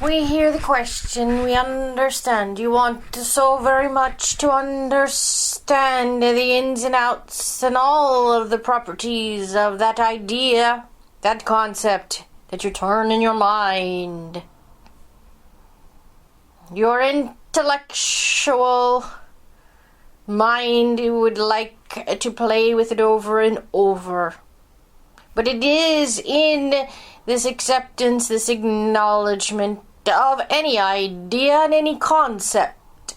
We hear the question, we understand. You want so very much to understand the ins and outs and all of the properties of that idea, that concept that you turn in your mind. Your intellectual mind would like to play with it over and over. But it is in this acceptance, this acknowledgement of any idea and any concept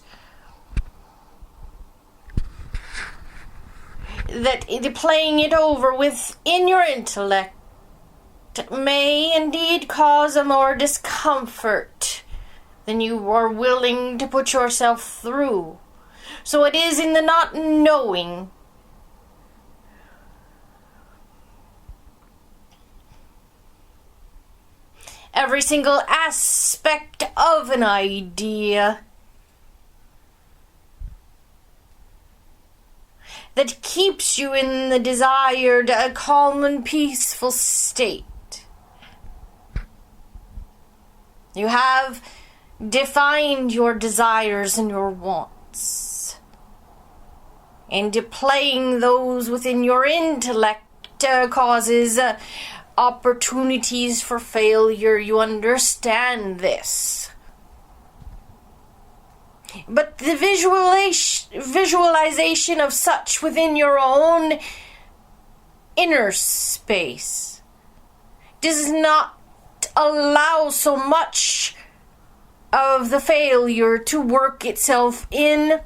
that playing it over within your intellect may indeed cause a more discomfort than you are willing to put yourself through. So it is in the not knowing every single aspect of an idea that keeps you in the desired calm and peaceful state. You have defined your desires and your wants, and playing those within your intellect causes opportunities for failure. You understand this. But the visualization of such within your own inner space does not allow so much of the failure to work itself in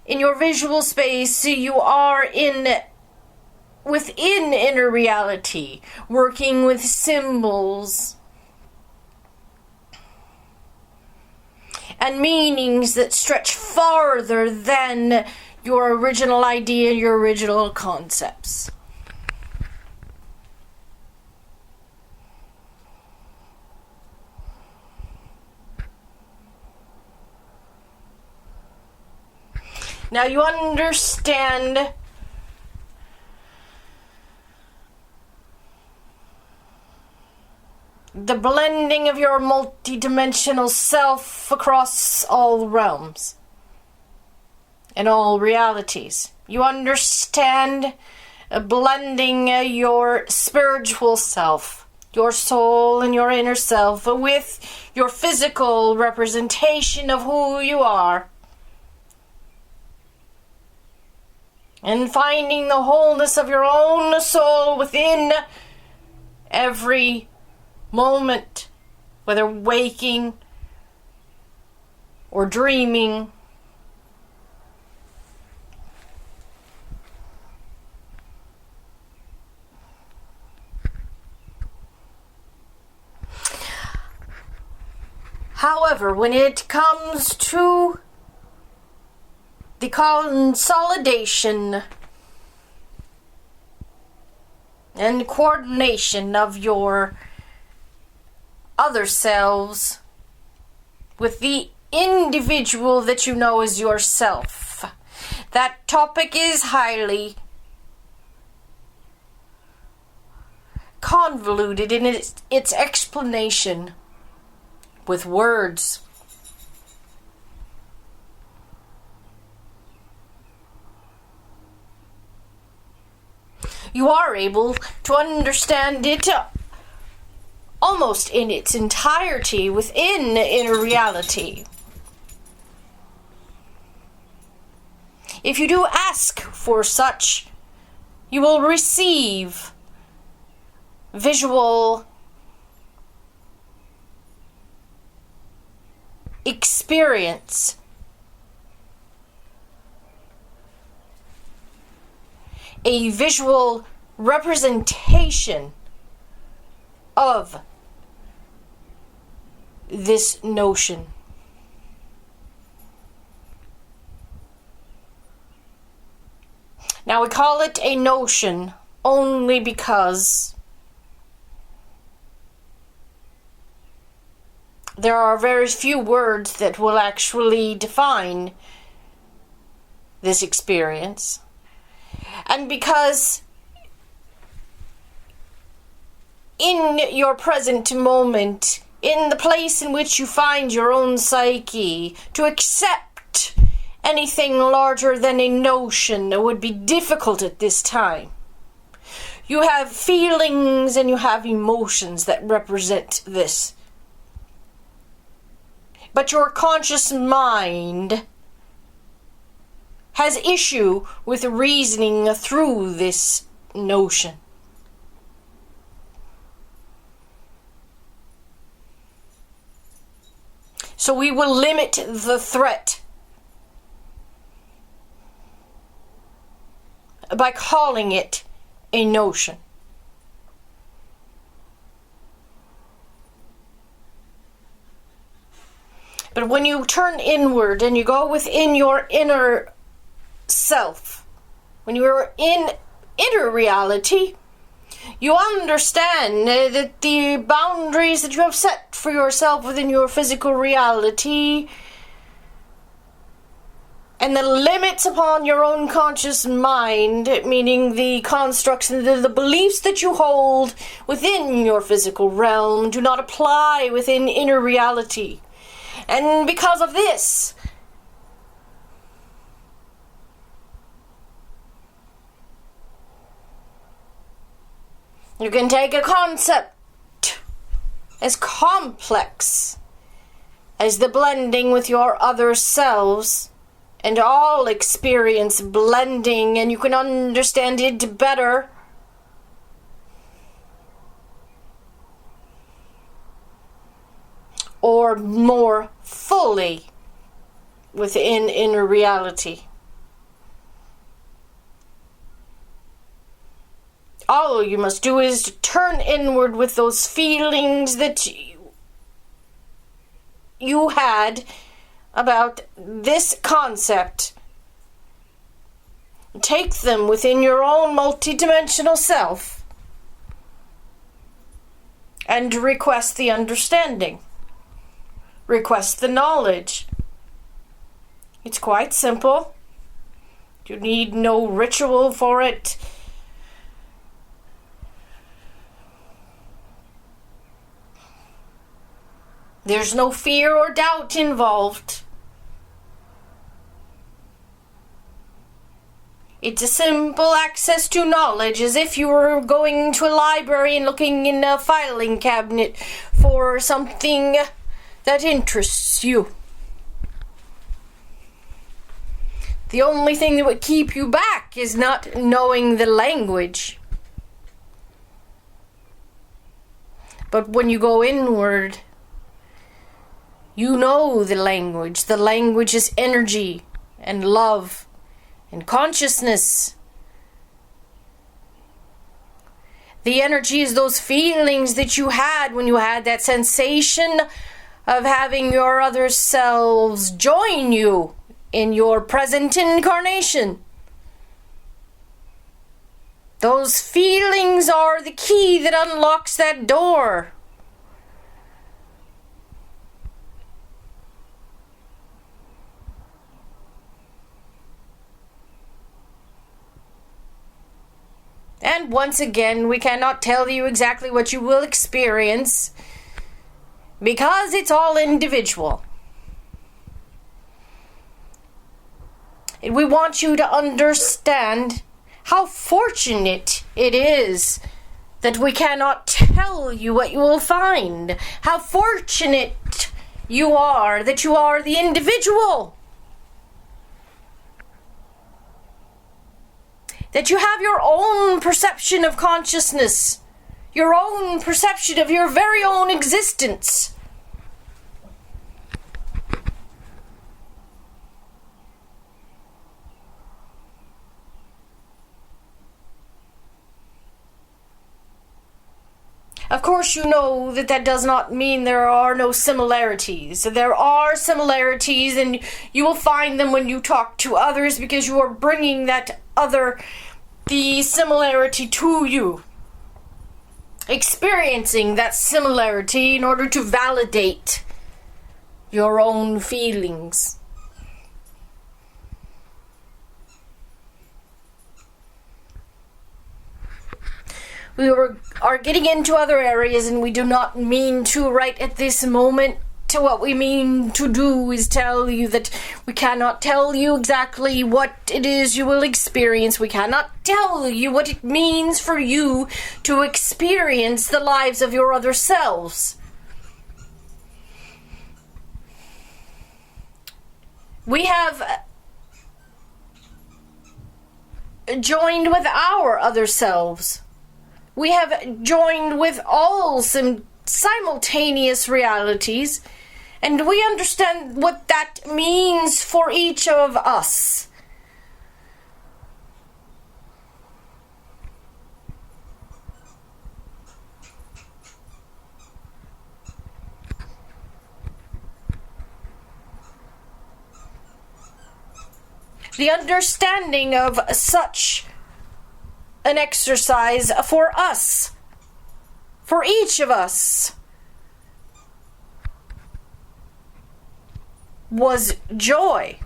your visual space. So you are within inner reality, working with symbols and meanings that stretch farther than your original idea, your original concepts. Now you understand the blending of your multidimensional self across all realms and all realities. You understand blending your spiritual self, your soul and your inner self with your physical representation of who you are. And finding the wholeness of your own soul within every moment, whether waking or dreaming. However, when it comes to the consolidation and coordination of your other selves with the individual that you know as yourself, that topic is highly convoluted in its explanation with words. You are able to understand it almost in its entirety within inner reality. If you do ask for such, you will receive visual experience, a visual representation of this notion. Now we call it a notion only because there are very few words that will actually define this experience. And because in your present moment, in the place in which you find your own psyche, to accept anything larger than a notion would be difficult at this time. You have feelings and you have emotions that represent this. But your conscious mind has issue with reasoning through this notion. So we will limit the threat by calling it a notion. But when you turn inward and you go within your inner self, when you are in inner reality, you understand that the boundaries that you have set for yourself within your physical reality and the limits upon your own conscious mind, meaning the constructs and the beliefs that you hold within your physical realm, do not apply within inner reality. And because of this, you can take a concept as complex as the blending with your other selves, and all experience blending, and you can understand it better. Or more fully within inner reality. All you must do is to turn inward with those feelings that you had about this concept. Take them within your own multidimensional self and request the understanding. Request the knowledge. It's quite simple. You need no ritual for it. There's no fear or doubt involved. It's a simple access to knowledge, as if you were going to a library and looking in a filing cabinet for something that interests you. The only thing that would keep you back is not knowing the language. But when you go inward, you know the language. The language is energy and love and consciousness. The energy is those feelings that you had when you had that sensation of having your other selves join you in your present incarnation. Those feelings are the key that unlocks that door. And once again, we cannot tell you exactly what you will experience because it's all individual. And we want you to understand how fortunate it is that we cannot tell you what you will find. How fortunate you are that you are the individual. That you have your own perception of consciousness, your own perception of your very own existence. Of course, you know that that does not mean there are no similarities. There are similarities, and you will find them when you talk to others because you are bringing that other, the similarity to you. Experiencing that similarity in order to validate your own feelings. are getting into other areas, and we do not mean to right at this moment. To what we mean to do is tell you that we cannot tell you exactly what it is you will experience. We cannot tell you what it means for you to experience the lives of your other selves. We have joined with our other selves. We have joined with all some simultaneous realities, and we understand what that means for each of us. The understanding of such an exercise for us, for each of us, was joy.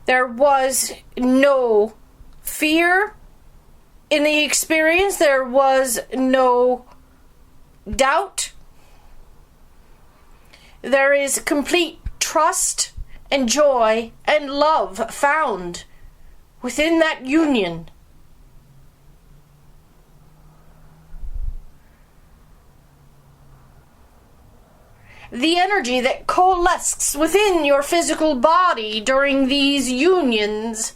There was no fear in the experience. There was no doubt. There is complete trust and joy and love found within that union. The energy that coalesces within your physical body during these unions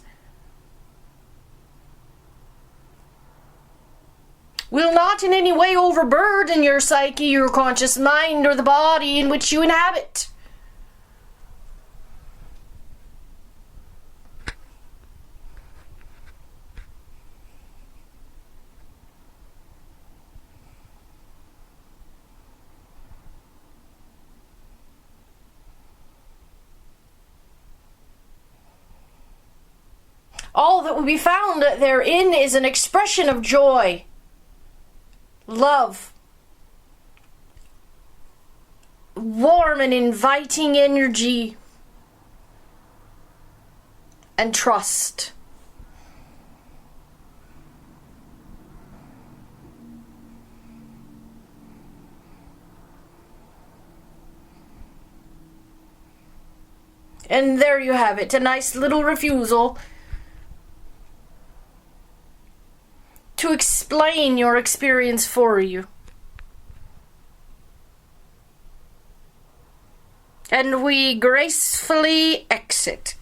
will not in any way overburden your psyche, your conscious mind, or the body in which you inhabit. All that will be found therein is an expression of joy, love, warm and inviting energy, and trust. And there you have it, a nice little refusal to explain your experience for you. And we gracefully exit.